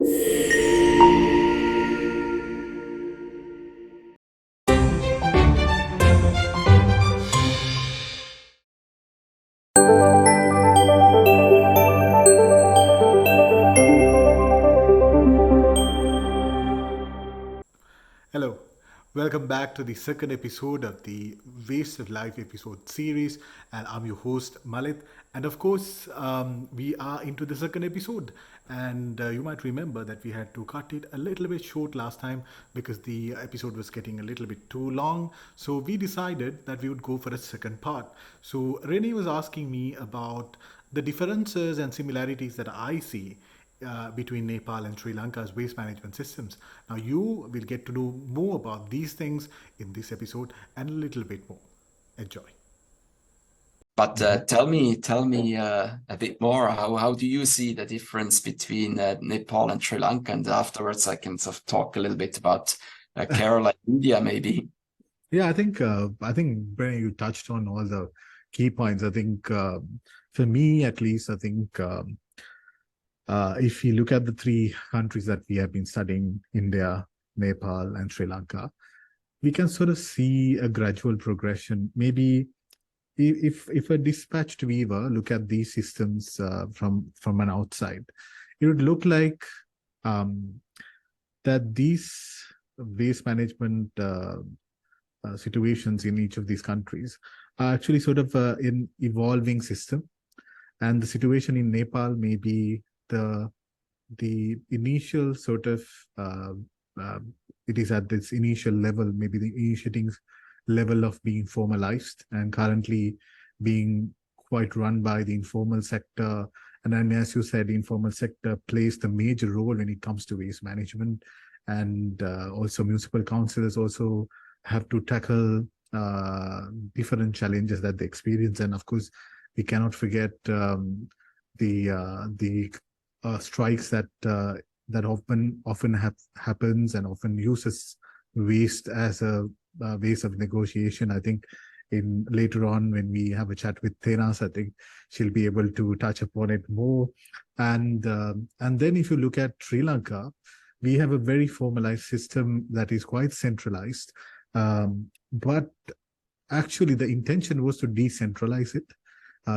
Hello, welcome back to the second episode of the Waste of Life episode series, and I'm your host Malit. And of course, we are into the second episode, and you might remember that we had to cut it a little bit short last time because the episode was getting a little bit too long. So we decided that we would go for a second part. So René was asking me about the differences and similarities that I see between Nepal and Sri Lanka's waste management systems. Now, you will get to know more about these things in this episode and a little bit more. Enjoy. But tell me a bit more. How do you see the difference between Nepal and Sri Lanka? And afterwards, I can sort of talk a little bit about Kerala, India, maybe. Yeah, I think Brennan, you touched on all the key points. I think for me, at least, I think if you look at the three countries that we have been studying, India, Nepal, and Sri Lanka, we can sort of see a gradual progression. Maybe if a dispatched viewer look at these systems from an outside, it would look like that these waste management situations in each of these countries are actually sort of an evolving system, and the situation in Nepal may be the initial sort of uh, it is at this initial level, maybe the initiating level of being formalized and currently being quite run by the informal sector. And then, as you said, the informal sector plays the major role when it comes to waste management. And also municipal councils also have to tackle different challenges that they experience. And of course, we cannot forget the strikes that often happens and often uses waste as a ways of negotiation. I think in later on when we have a chat with Tenas, I think she'll be able to touch upon it more. And then if you look at Sri Lanka, we have a very formalized system that is quite centralized, but actually the intention was to decentralize it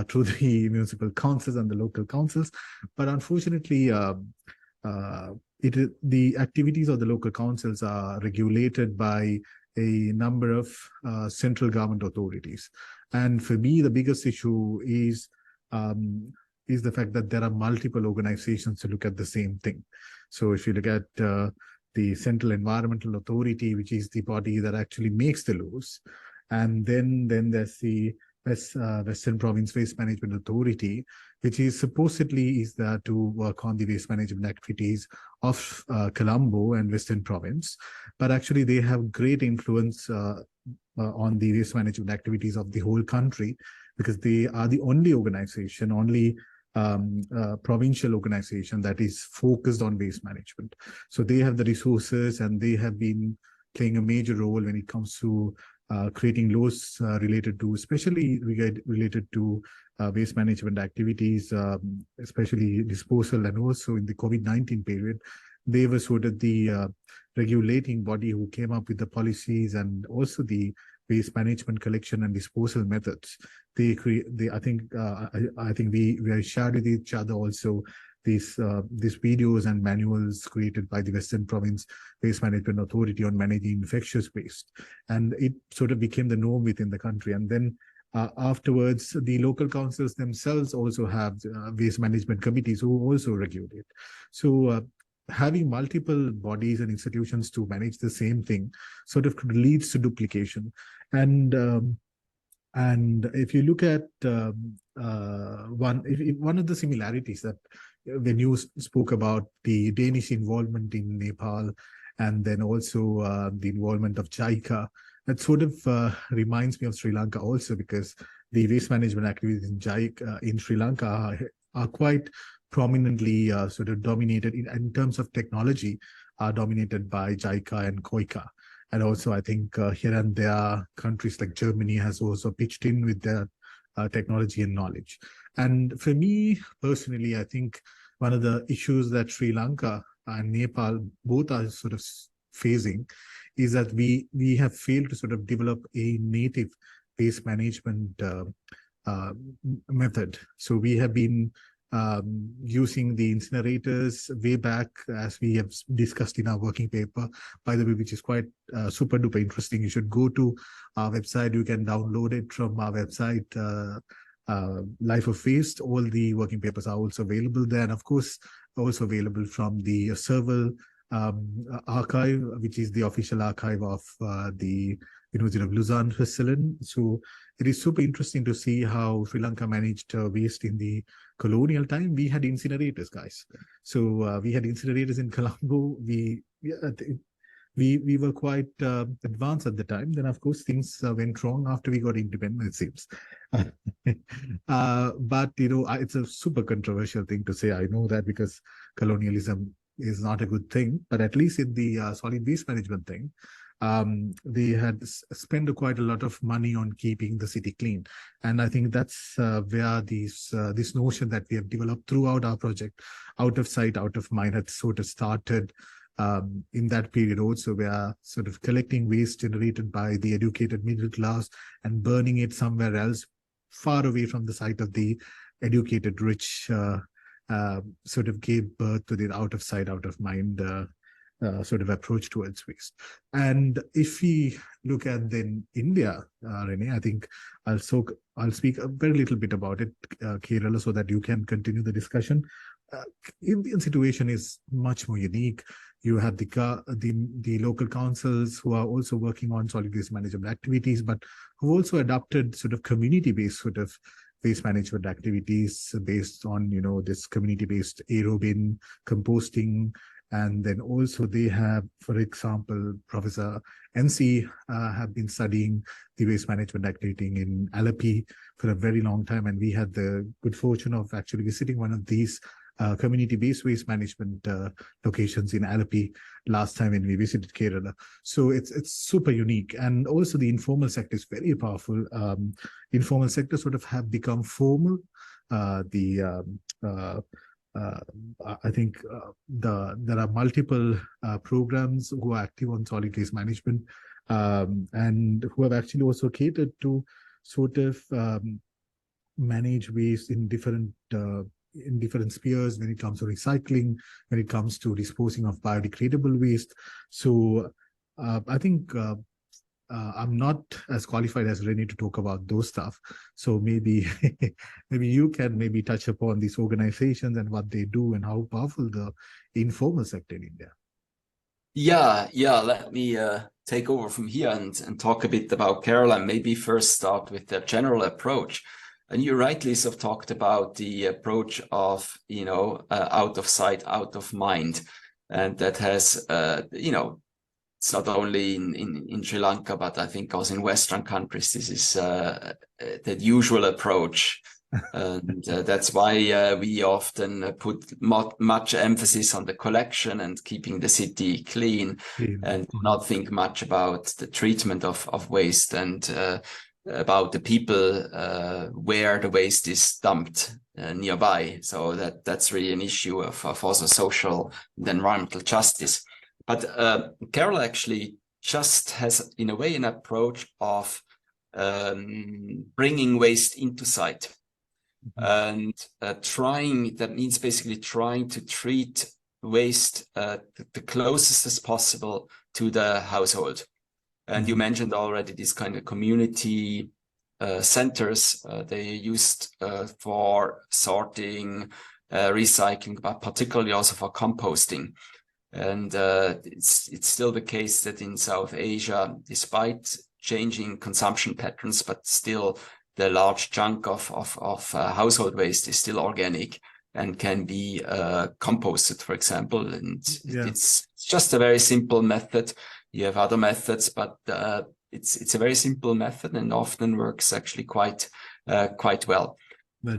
through the municipal councils and the local councils. But unfortunately, the activities of the local councils are regulated by a number of central government authorities. And for me, the biggest issue is the fact that there are multiple organizations to look at the same thing. So if you look at the Central Environmental Authority, which is the body that actually makes the laws, and then there's the Western Province Waste Management Authority, which is supposedly is there to work on the waste management activities of Colombo and Western Province, but actually they have great influence on the waste management activities of the whole country, because they are the only organization, only provincial organization that is focused on waste management. So they have the resources and they have been playing a major role when it comes to creating laws related to, especially related to waste management activities, especially disposal. And also in the COVID-19 period, they were sort of the regulating body who came up with the policies and also the waste management collection and disposal methods. I think we have shared with each other also these videos and manuals created by the Western Province Waste Management Authority on managing infectious waste, and it sort of became the norm within the country. And then afterwards, the local councils themselves also have waste management committees who also regulate. So having multiple bodies and institutions to manage the same thing sort of leads to duplication. And if you look at one of the similarities that when you spoke about the Danish involvement in Nepal, and then also the involvement of JICA, that sort of reminds me of Sri Lanka also, because the waste management activities in JICA in Sri Lanka are quite prominently sort of dominated in terms of technology, are dominated by JICA and KOICA. And also, I think here and there, countries like Germany has also pitched in with their technology and knowledge. And for me personally, I think one of the issues that Sri Lanka and Nepal both are sort of facing is that we have failed to sort of develop a native waste management method. So we have been using the incinerators way back, as we have discussed in our working paper, by the way, which is quite super duper interesting. You should go to our website. You can download it from our website, Life of Waste. All the working papers are also available there, and of course also available from the Serval archive, which is the official archive of the University of Lausanne, Switzerland. So it is super interesting to see how Sri Lanka managed waste in the colonial time. We had incinerators, guys. So we had incinerators in Colombo. We were quite advanced at the time. Then, of course, things went wrong after we got independent, it seems. But, it's a super controversial thing to say. I know that because colonialism is not a good thing. But at least in the solid waste management thing, they had spent quite a lot of money on keeping the city clean. And I think that's where this notion that we have developed throughout our project, out of sight, out of mind, had sort of started in that period also. We are sort of collecting waste generated by the educated middle class and burning it somewhere else, far away from the site of the educated rich, sort of gave birth to the out of sight, out of mind sort of approach towards waste. And if we look at then India, René, I think I'll speak a very little bit about it, Kerala, so that you can continue the discussion. Indian situation is much more unique. You have the local councils who are also working on solid waste management activities, but who also adopted sort of community-based sort of waste management activities based on, this community-based aerobin, composting. And then also they have, for example, Professor NC have been studying the waste management activity in Alleppey for a very long time. And we had the good fortune of actually visiting one of these community-based waste management locations in Alleppey last time when we visited Kerala. So it's super unique. And also the informal sector is very powerful. Informal sector sort of have become formal. I think there are multiple programs who are active on solid waste management and who have actually also catered to sort of manage waste in different spheres when it comes to recycling, when it comes to disposing of biodegradable waste. So I think I'm not as qualified as René to talk about those stuff. So maybe you can maybe touch upon these organizations and what they do and how powerful the informal sector in India. Yeah. Let me take over from here and talk a bit about Kerala. Maybe first start with the general approach. And you rightly sort of talked about the approach of, out of sight, out of mind. And that has, it's not only in Sri Lanka, but I think also in Western countries, this is the usual approach. And that's why we often put much emphasis on the collection and keeping the city clean and not think much about the treatment of waste and about the people where the waste is dumped nearby. So that's really an issue of also social and environmental justice. But Kerala actually just has, in a way, an approach of bringing waste into sight. And that means basically trying to treat waste the closest as possible to the household. And you mentioned already these kind of community centers. They are used for sorting, recycling, but particularly also for composting. And it's still the case that in South Asia, despite changing consumption patterns, but still the large chunk of household waste is still organic and can be composted, for example. And it's just a very simple method. You have other methods, but it's a very simple method and often works actually quite well.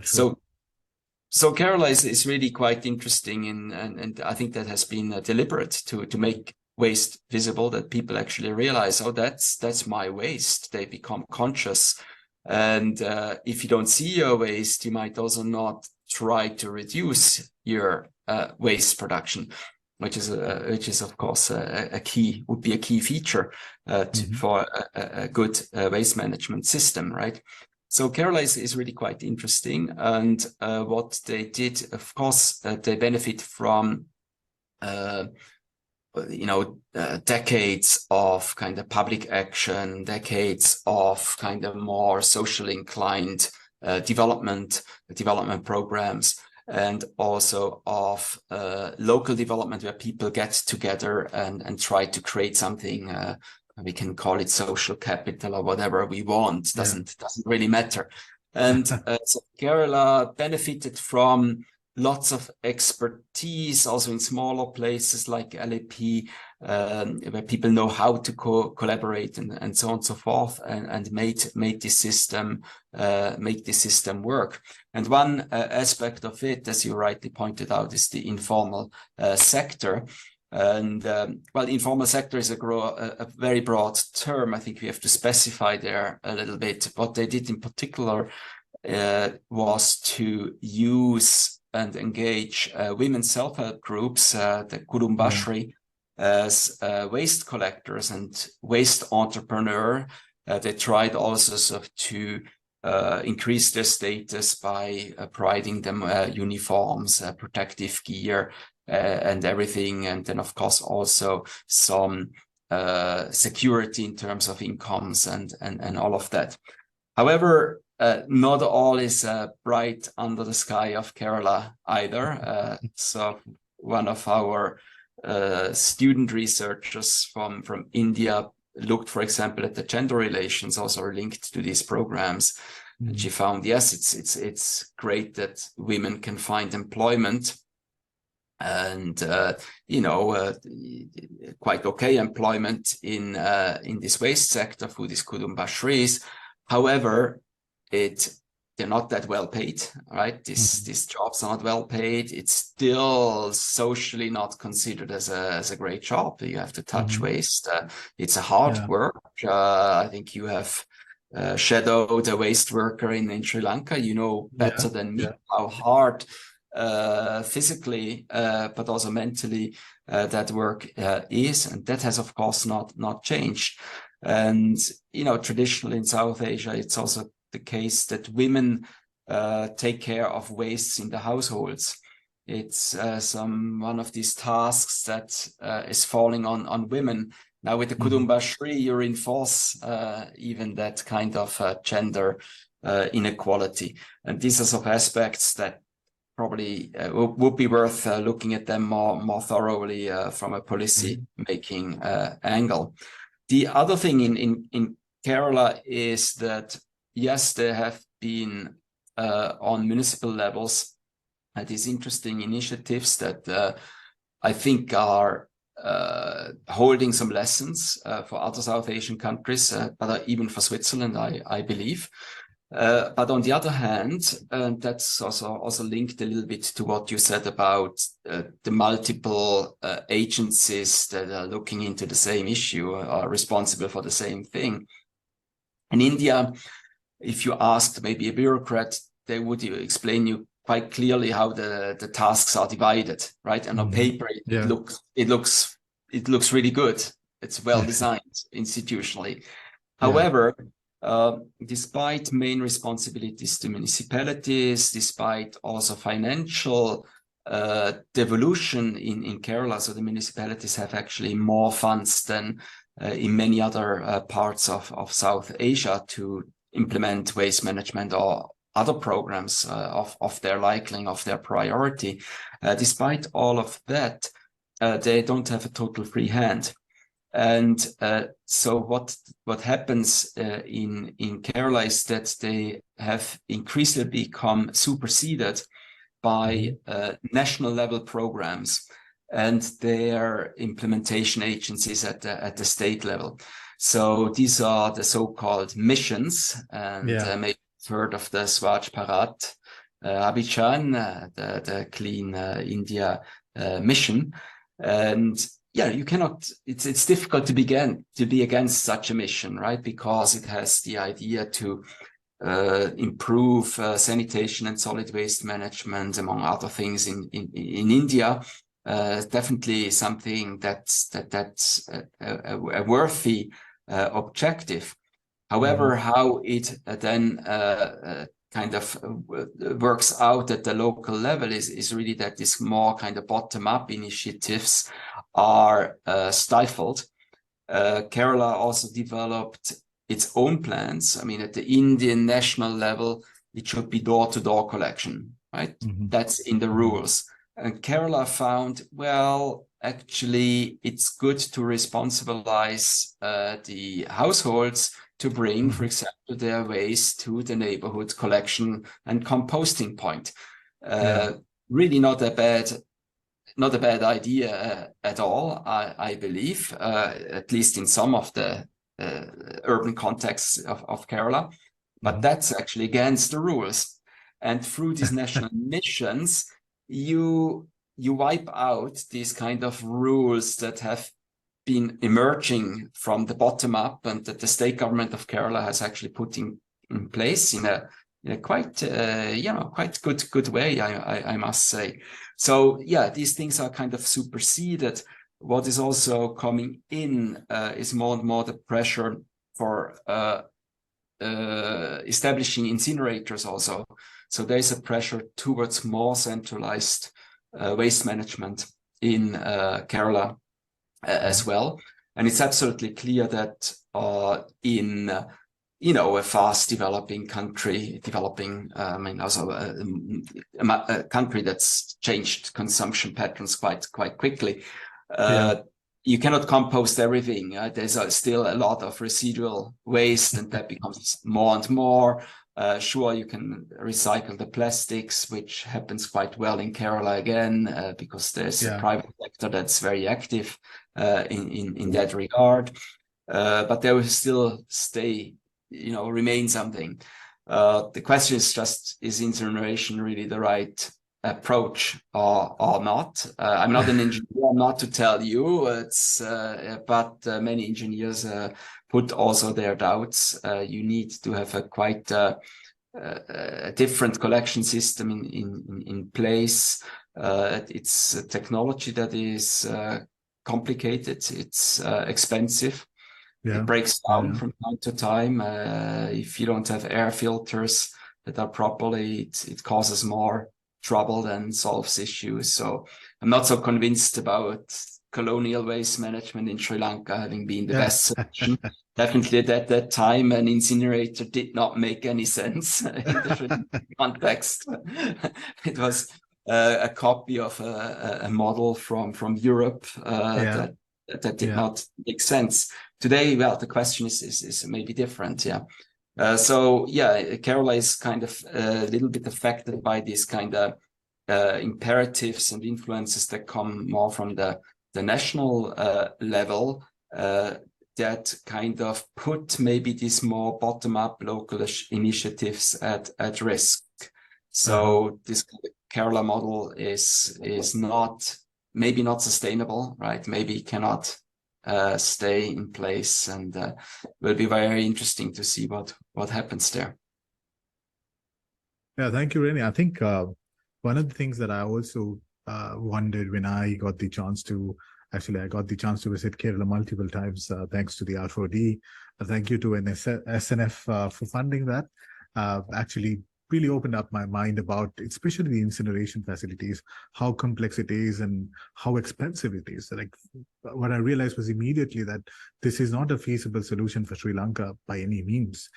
So Kerala is really quite interesting, and I think that has been deliberate to make waste visible, that people actually realize, oh, that's my waste. They become conscious. And if you don't see your waste, you might also not try to reduce your waste production. which is of course a key, would be a key feature for a good waste management system, right? So Kerala is really quite interesting, and what they did, of course, they benefit from decades of kind of public action, decades of kind of more socially inclined development programs, and also of local development where people get together and try to create something. We can call it social capital or whatever we want. Doesn't really matter. And so Kerala benefited from lots of expertise, also in smaller places like LAP, where people know how to collaborate and so on and so forth, and made this system work. And one aspect of it, as you rightly pointed out, is the informal sector. And well, informal sector is a very broad term. I think we have to specify there a little bit. What they did in particular was to use and engage women's self-help groups, the Kurumbashri, as waste collectors and waste entrepreneur. They tried also to increase their status by providing them uniforms, protective gear, and everything, and then of course also some security in terms of incomes and all of that. However, not all is bright under the sky of Kerala either. So one of our student researchers from India looked, for example, at the gender relations also linked to these programs. And she found, yes, it's great that women can find employment, and quite okay employment in this waste sector for these Kurumbashris. However, they're not that well paid, right? These jobs are not well paid. It's still socially not considered as a great job. You have to touch waste. It's a hard work. I think you have shadowed a waste worker in Sri Lanka. You know better than me how hard physically, but also mentally, that work is, and that has of course not changed. And traditionally in South Asia, it's also the case that women take care of wastes in the households. It's one of these tasks that is falling on women. Now with the Kurumbashri, you reinforce even that kind of gender inequality, and these are sort of aspects that probably would be worth looking at them more thoroughly from a policy making angle. The other thing in Kerala is that, yes, there have been on municipal levels these interesting initiatives that I think are holding some lessons for other South Asian countries, but even for Switzerland, I believe. But on the other hand, and that's also linked a little bit to what you said about the multiple agencies that are looking into the same issue, are responsible for the same thing. In India, if you asked maybe a bureaucrat, they would explain you quite clearly how the tasks are divided, right? And on paper, it looks really good. It's well designed institutionally. However, despite main responsibilities to municipalities, despite also financial devolution in Kerala, so the municipalities have actually more funds than in many other parts of South Asia to implement waste management or other programs of their liking, of their priority. Despite all of that, they don't have a total free hand. And so what happens in Kerala is that they have increasingly become superseded by national level programs and their implementation agencies at the state level. So these are the so-called missions, and maybe you've heard of the Swachh Bharat Abhiyan, the Clean India mission. And you cannot, it's difficult to be against such a mission, right? Because it has the idea to improve sanitation and solid waste management, among other things in India. definitely something that's a worthy objective. However, how it then kind of works out at the local level is really that these more kind of bottom-up initiatives are stifled. Kerala also developed its own plans. I mean, at the Indian national level, it should be door-to-door collection, right? That's in the rules. And Kerala found, well, actually, it's good to responsibilize the households to bring, for example, their waste to the neighborhood collection and composting point. Really not a bad idea at all, I believe, at least in some of the urban contexts of Kerala. But that's actually against the rules. And through these national missions, you wipe out these kind of rules that have been emerging from the bottom up, and that the state government of Kerala has actually put in place in a quite quite good way, I must say. So yeah, these things are kind of superseded. What is also coming in is more and more the pressure for establishing incinerators also. So there's a pressure towards more centralized waste management in Kerala as well. And it's absolutely clear that in a fast developing country, I mean, also a country that's changed consumption patterns quite quickly, you cannot compost everything. There's still a lot of residual waste, and that becomes more and more. Sure, you can recycle the plastics, which happens quite well in Kerala again, because there's a private sector that's very active in that regard. But there will still remain something. The question is just, is incineration really the right approach or not? I'm not an engineer, not to tell you, but many engineers put also their doubts. You need to have a quite a different collection system in place. It's a technology that is complicated. It's expensive. It breaks down from time to time. If you don't have air filters that are properly, it causes more trouble than solves issues. So I'm not so convinced about colonial waste management in Sri Lanka having been the best solution. Definitely at that time, an incinerator did not make any sense in the Sri Lankan context. It was a copy of a model from Europe that did not make sense. Today, well, the question is maybe different, Kerala is kind of a little bit affected by these kind of imperatives and influences that come more from the national level, that kind of put maybe these more bottom-up local initiatives at risk. So this Kerala model is maybe not sustainable, right? Maybe cannot stay in place, and will be very interesting to see what happens there. Yeah, thank you, René. I think one of the things that I also wondered when I got the chance to visit Kerala multiple times, thanks to the R4D. Thank you to SNF for funding that. Actually really opened up my mind about, especially the incineration facilities, how complex it is and how expensive it is. Like, what I realized was immediately that this is not a feasible solution for Sri Lanka by any means,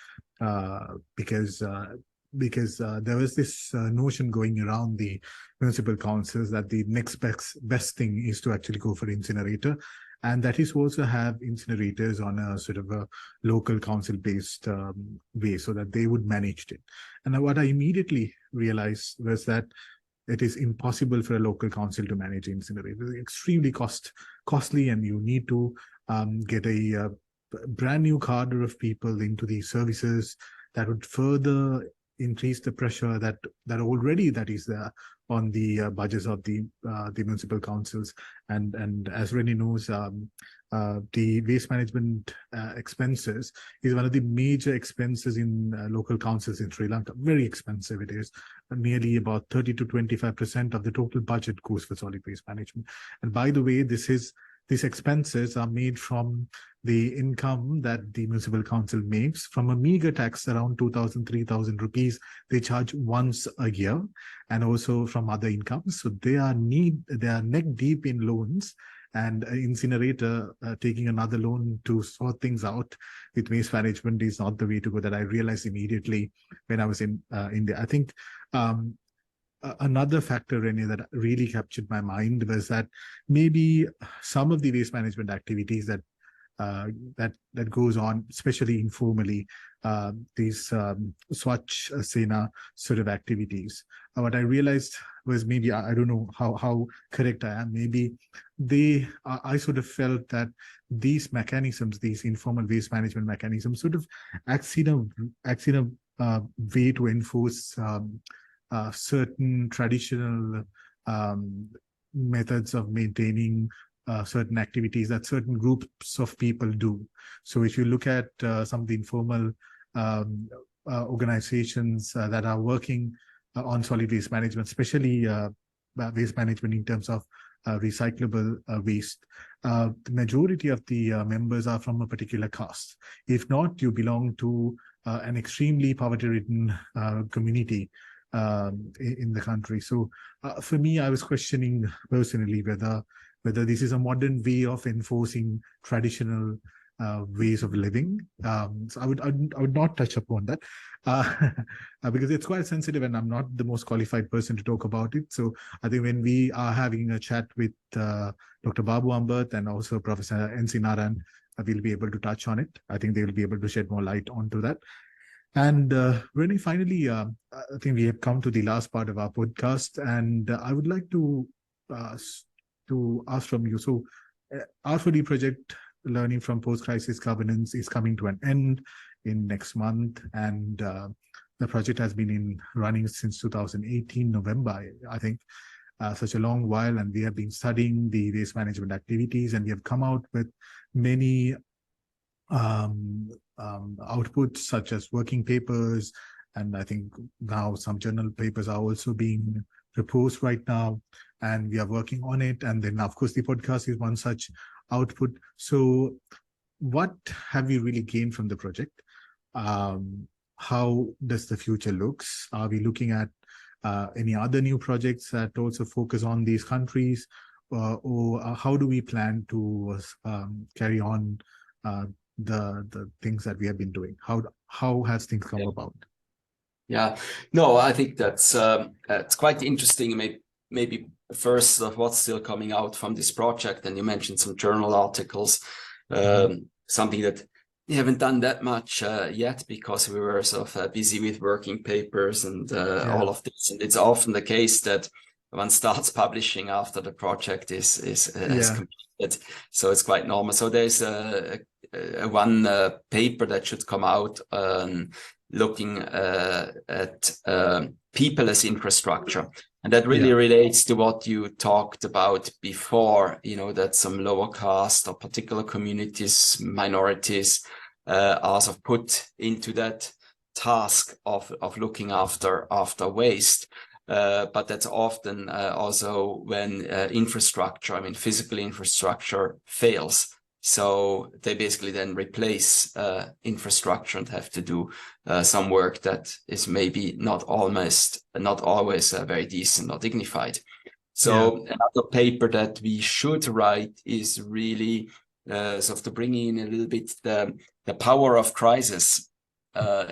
because there was this notion going around the municipal councils that the next best thing is to actually go for incinerator, and that is also have incinerators on a sort of a local council-based way, so that they would manage it. And what I immediately realized was that it is impossible for a local council to manage incinerators. It's extremely costly, and you need to get a brand new cadre of people into these services that would further increase the pressure that already is there on the budgets of the municipal councils. And as René knows, the waste management expenses is one of the major expenses in local councils in Sri Lanka. Very expensive it is. Nearly about 30 to 25% of the total budget goes for solid waste management. And by the way, these expenses are made from the income that the municipal council makes from a meager tax around 2,000, 3,000 rupees they charge once a year, and also from other incomes. So they are neck deep in loans, and an incinerator taking another loan to sort things out with waste management is not the way to go. That I realized immediately when I was in India. I think another factor, René, that really captured my mind was that maybe some of the waste management activities that goes on, especially informally, these Swachh Sena sort of activities. What I realized was, maybe I don't know how correct I am. Maybe I sort of felt that these mechanisms, these informal waste management mechanisms, sort of acts in a way to enforce certain traditional methods of maintaining certain activities that certain groups of people do. So if you look at some of the informal organizations that are working on solid waste management, especially waste management in terms of recyclable waste, the majority of the members are from a particular caste. If not, you belong to an extremely poverty-ridden community in the country. So for me, I was questioning personally whether this is a modern way of enforcing traditional ways of living. So I would not touch upon that because it's quite sensitive, and I'm not the most qualified person to talk about it. So I think when we are having a chat with Dr. Babu Ambat and also Professor N.C. Naran, we'll be able to touch on it. I think they will be able to shed more light onto that. And René, finally, I think we have come to the last part of our podcast, and I would like to ask from you. So R4D project, Learning from Post-Crisis Governance, is coming to an end in next month, and the project has been running since 2018 November, I think, such a long while, and we have been studying the waste management activities, and we have come out with many outputs such as working papers, and I think now some journal papers are also being proposed right now, and we are working on it. And then of course the podcast is one such output. So what have you really gained from the project? How does the future looks? Are we looking at any other new projects that also focus on these countries, or how do we plan to carry on the things that we have been doing? How has things come about? Yeah, no, I think that's it's quite interesting. Maybe first of what's still coming out from this project, and you mentioned some journal articles, something that we haven't done that much yet because we were sort of busy with working papers and all of this. And it's often the case that one starts publishing after the project is completed, so it's quite normal. So there's one paper that should come out looking at people as infrastructure. And that really relates to what you talked about before, you know, that some lower caste or particular communities, minorities are sort of put into that task of looking after waste. But that's often also when infrastructure, I mean, physical infrastructure fails. So they basically then replace infrastructure and have to do some work that is maybe not always very decent or dignified. So another paper that we should write is really sort of to bring in a little bit the power of crisis,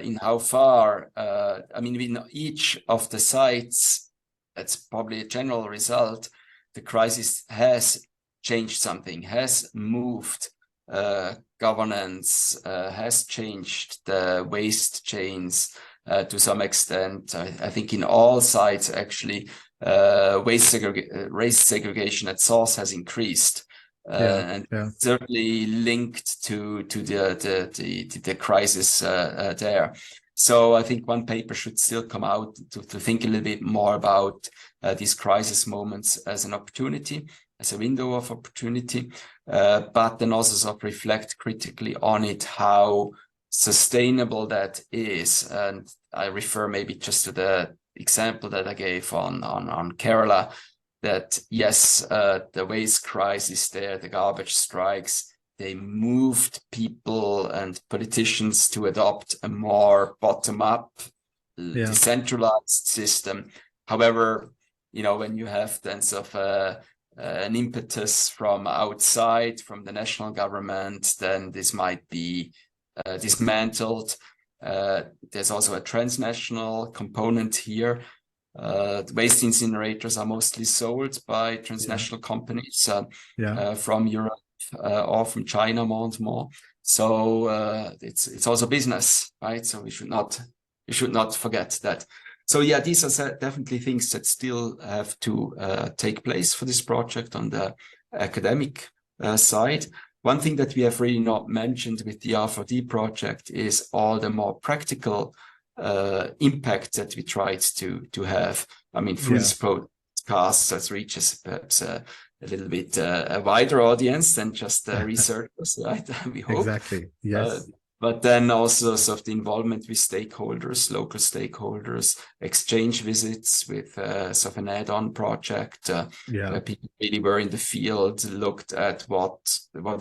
in how far, I mean, in each of the sites, that's probably a general result, the crisis has changed something, has moved governance, has changed the waste chains to some extent. I think in all sites, actually, waste segregation at source has increased. And certainly linked to the crisis there. So I think one paper should still come out to think a little bit more about these crisis moments as an opportunity, as a window of opportunity, but then also sort of reflect critically on it, how sustainable that is. And I refer maybe just to the example that I gave on Kerala, that yes, the waste crisis there, the garbage strikes, they moved people and politicians to adopt a more bottom-up, decentralized system. However, you know, when you have then sort of an impetus from outside, from the national government, then this might be dismantled. There's also a transnational component here. The waste incinerators are mostly sold by transnational companies from Europe or from China more and more. So it's also business, right? So we should not forget that. So yeah, these are definitely things that still have to take place for this project on the academic side. One thing that we have really not mentioned with the R4D project is all the more practical impact that we tried to have. I mean, through this podcast that reaches perhaps a little bit a wider audience than just researchers, right? We hope. Exactly. Yes. But then also sort of the involvement with stakeholders, local stakeholders, exchange visits with sort of an add-on project. Where people really were in the field, looked at what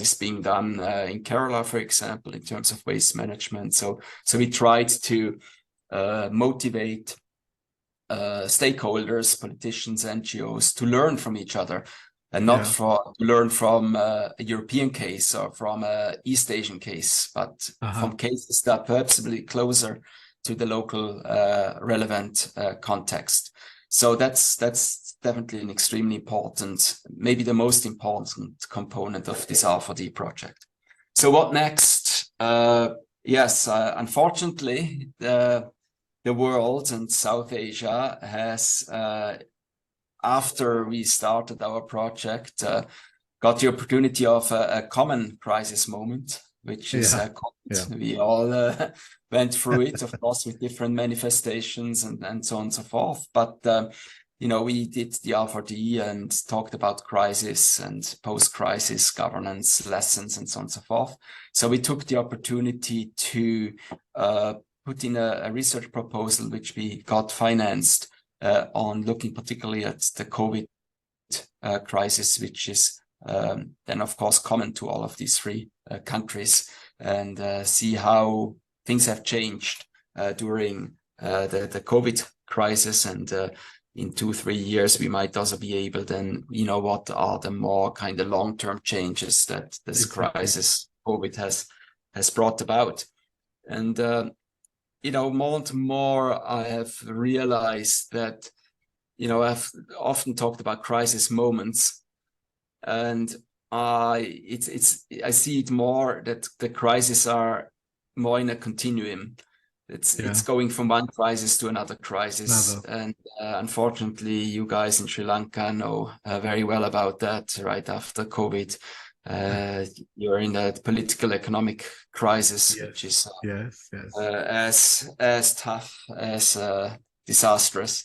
is being done in Kerala, for example, in terms of waste management. So we tried to motivate stakeholders, politicians, NGOs to learn from each other, and not to learn from a European case or from an East Asian case, but from cases that are perhaps a bit closer to the local relevant context. So that's definitely an extremely important, maybe the most important component of this R4D project. So what next? Unfortunately, the world and South Asia has, after we started our project, got the opportunity of a common crisis moment, which is COVID. We all went through it, of course, with different manifestations and so on and so forth. But, you know, we did the R4D and talked about crisis and post-crisis governance lessons and so on and so forth. So we took the opportunity to put in a research proposal, which we got financed on looking particularly at the COVID crisis, which is then, of course, common to all of these three countries, and see how things have changed during the COVID crisis. And in 2-3 years, we might also be able then, you know, what are the more kind of long-term changes that this crisis, COVID, has brought about. And you know, more and more, I have realized that, you know, I've often talked about crisis moments, and I see it more that the crises are more in a continuum. It's going from one crisis to another crisis. And unfortunately, you guys in Sri Lanka know very well about that. Right after COVID, you're in a political economic crisis, which is as tough as disastrous.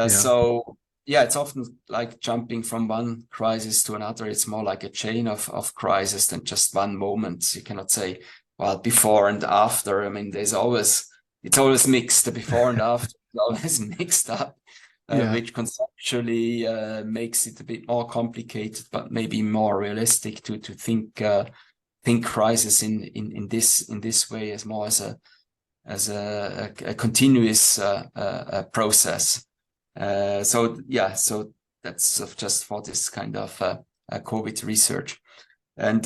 So yeah, it's often like jumping from one crisis to another. It's more like a chain of crisis than just one moment. You cannot say, well, before and after. I mean, it's always mixed. The before and after is always mixed up. Which conceptually makes it a bit more complicated, but maybe more realistic to think crisis in this way, as more as a continuous process. So that's just for this kind of COVID research. And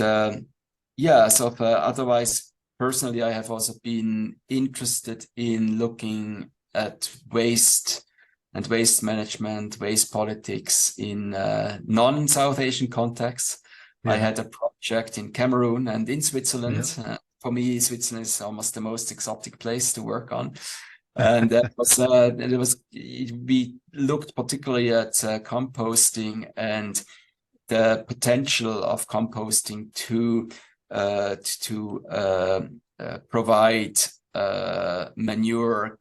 otherwise, personally, I have also been interested in looking at waste and waste management, waste politics in non-South Asian contexts. I had a project in Cameroon and in Switzerland. For me, Switzerland is almost the most exotic place to work on. And we looked particularly at composting and the potential of composting to provide manure,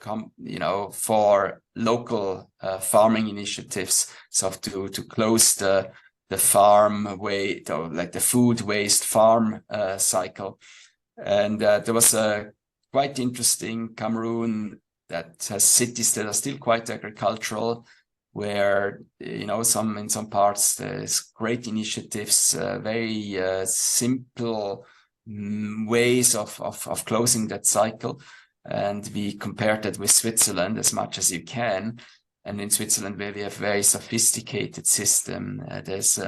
for local farming initiatives. So to close the farm way, like the food waste farm cycle. And there was a quite interesting Cameroon that has cities that are still quite agricultural, where in some parts there's great initiatives, very simple ways of closing that cycle. And we compared that with Switzerland as much as you can. And in Switzerland, where we have very sophisticated system, there's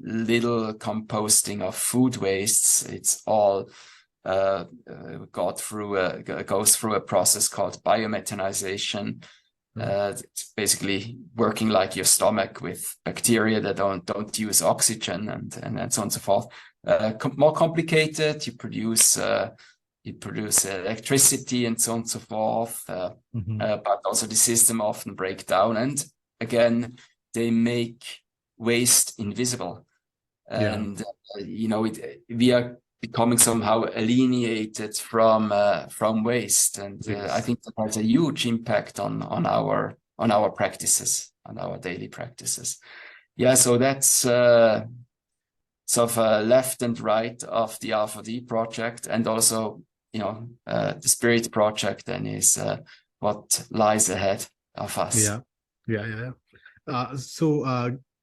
little composting of food wastes. It's all goes through a process called biomethanization. It's basically working like your stomach with bacteria that don't use oxygen and so on and so forth. More complicated. You produce electricity and so on and so forth. But also the system often break down, and again they make waste invisible. And we are becoming somehow alienated from waste, and I think that has a huge impact on our practices, on our daily practices. Yeah, so that's sort of left and right of the R4D project, and also the Spirit project then is what lies ahead of us. So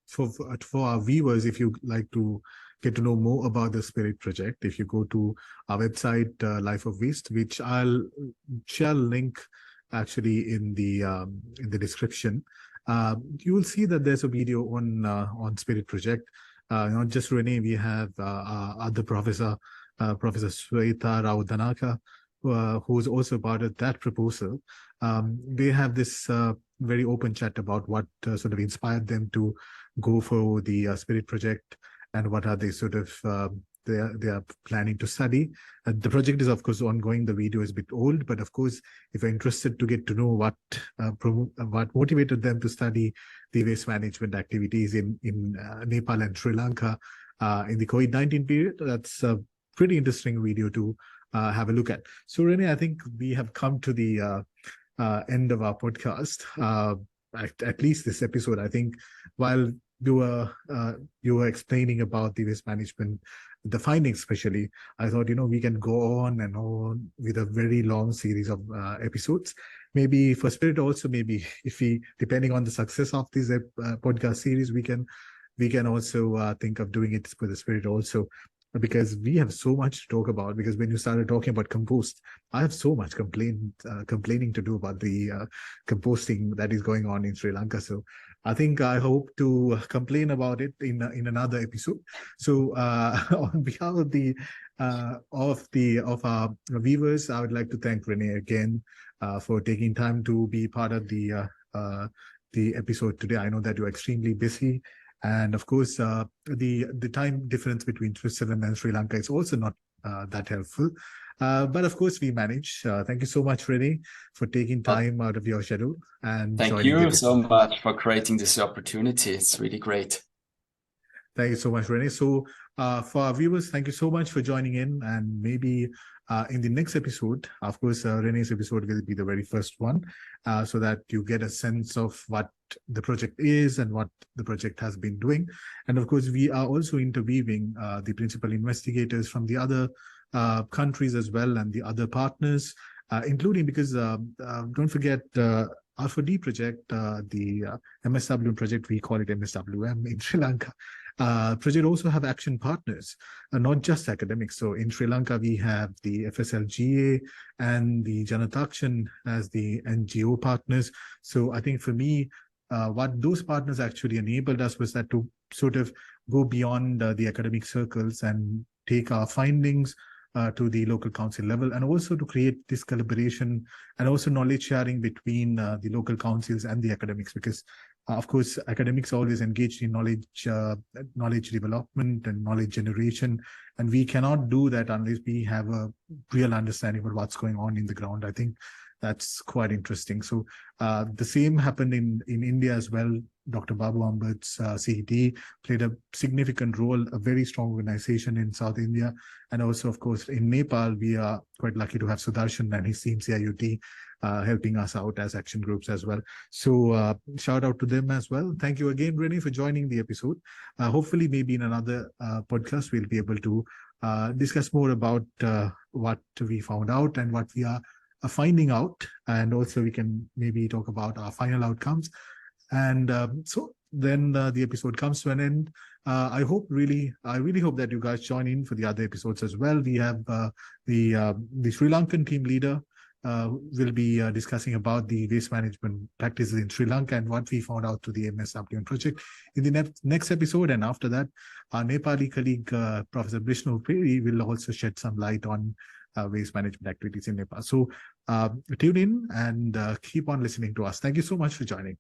for our viewers, if you like to get to know more about the Spirit project, if you go to our website, Life of Waste, which I'll share link actually in the description, you will see that there's a video on Spirit project. Not just René, we have other Professor Sweta Rao-Danaka, who's also part of that proposal. They have this very open chat about what sort of inspired them to go for the Spirit project, and what are they sort of they are planning to study. The project is of course ongoing. The video is a bit old, but of course, if you're interested to get to know what motivated them to study the waste management activities in Nepal and Sri Lanka in the COVID-19 period, that's a pretty interesting video to have a look at. So René, I think we have come to the end of our podcast, at least this episode. I think while you were explaining about the waste management, the findings especially, I thought we can go on and on with a very long series of episodes. Maybe for Spirit also, maybe if we, depending on the success of this podcast series, we can also think of doing it for the Spirit also, because we have so much to talk about. Because when you started talking about compost, I have so much complaining to do about the composting that is going on in Sri Lanka. So I think I hope to complain about it in another episode. So on behalf of our viewers, I would like to thank René again for taking time to be part of the episode today. I know that you're extremely busy. And of course, the time difference between Switzerland and Sri Lanka is also not that helpful. But of course, we manage. Thank you so much, René, for taking time out of your schedule. And thank you so much for creating this opportunity. It's really great. Thank you so much, René. So for our viewers, thank you so much for joining in. And maybe in the next episode, of course, René's episode will be the very first one, so that you get a sense of what the project is and what the project has been doing. And of course, we are also interviewing the principal investigators from the other countries as well, and the other partners, including, because don't forget, R4D project, the MSWM project, we call it MSWM in Sri Lanka, project also have action partners, not just academics. So in Sri Lanka, we have the FSLGA and the JANATHAKSHANA as the NGO partners. So I think for me, what those partners actually enabled us was that to sort of go beyond the academic circles and take our findings to the local council level, and also to create this collaboration and also knowledge sharing between the local councils and the academics, because of course academics are always engaged in knowledge development and knowledge generation, and we cannot do that unless we have a real understanding of what's going on in the ground. I think that's quite interesting. So the same happened in India as well. Dr. Babu Ambat's CET played a significant role, a very strong organization in South India. And also, of course, in Nepal, we are quite lucky to have Sudarshan and his team CIUT helping us out as action groups as well. So shout out to them as well. Thank you again, René, for joining the episode. Hopefully, maybe in another podcast, we'll be able to discuss more about what we found out and what we are finding out. And also we can maybe talk about our final outcomes. And so then the episode comes to an end. I really hope that you guys join in for the other episodes as well. We have the Sri Lankan team leader will be discussing about the waste management practices in Sri Lanka and what we found out through the MSWM project in the next episode. And after that, our Nepali colleague, Professor Vishnu Peri, will also shed some light on waste management activities in Nepal. So tune in and keep on listening to us. Thank you so much for joining.